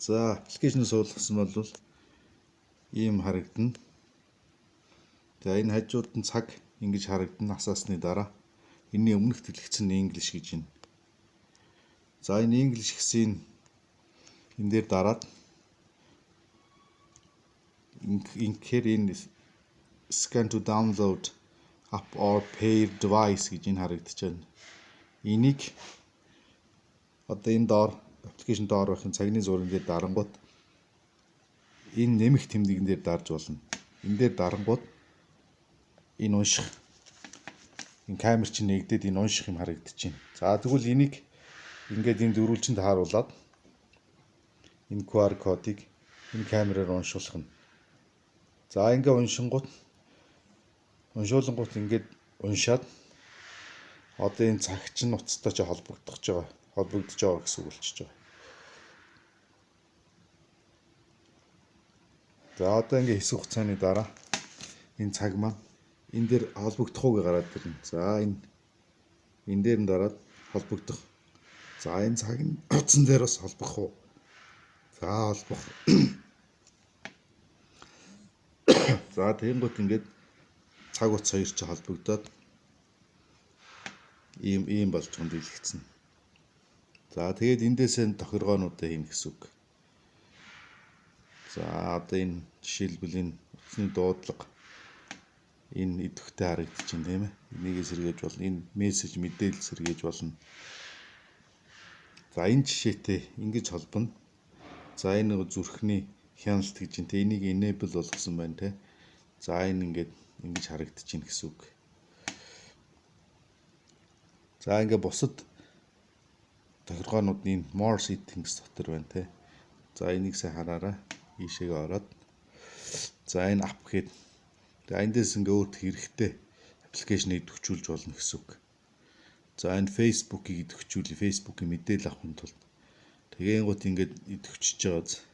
За аппликейшн суулгасан бол ийм харагдана. За энэ хажууд нь цаг ингэж харагдана асаасны дараа энэний өмнөх дэлгэцэн English гэж байна. За энэ English гэсэн энэ дээр дараад инхээр энэ scan to download app or pair device гэж энэ харагдчихэв. Энийг одоо энэ доор аппликейшн доор байх цагны зураг дээр дарангууд энэ нэмэх тэмдэгэн дээр дарж болно. Энэ дээр дарангууд энэ унших энэ камер чинь нэгдээд энэ унших юм харагдчихэв. За тэгвэл энийг ингээд энэ дөрвөлжинд тааруулаад энэ QR кодыг энэ камераар уншуулах нь. За ингээд уншуулангууд ингээд уншаад одоо энэ цагч нь уцтай ч холбогдож байгаа гэсэн үг болчихж байгаа. За одоо ингээд хэсэг хугацааны дараа энэ цаг маань энэ дээр холбогдох уу гэж гараад ирнэ. За энэ дээр нь дараад холбогдох. За энэ цаг нь утсан дээр бас холбох уу? За холбох. За тэгэнгүүт ингээд цаг утас хоёр ч холбогдоод ийм болж байгаа юм дэлгэцэн. За тэгээд эндээсээ тохиргоонуудаа хийн гэсэн үг. За одоо энэ жишээлбэл энэ утасны дуудлага энэ идэвхтэй харагдаж байна тийм ээ. Энийг сэргээж болно. Энэ мессеж мэдээлэл сэргээж болно. За энэ жишээтэй ингэж холбоно. За энэ зүрхний хяналт гэж энэ энийг enable болгосон байна те. За энэ ингээд ингэж харагдаж байна гэсэн үг. За ингээд бусад тохиргоонууд нь more settings дотор байна те. За энийг сайн хараарай. Ийшээгээ ороод. За энэ app гээд. За эндээс ингээ өөрт хэрэгтэй аппликейшнийг идэвхжүүлж болно гэсэн үг. За энэ Facebook-ийг идэвхжүүлээ. Facebook-ийн мэдээлэл авахын тулд. Тэгэнгუთ ингээд идэвхжиж байгаа.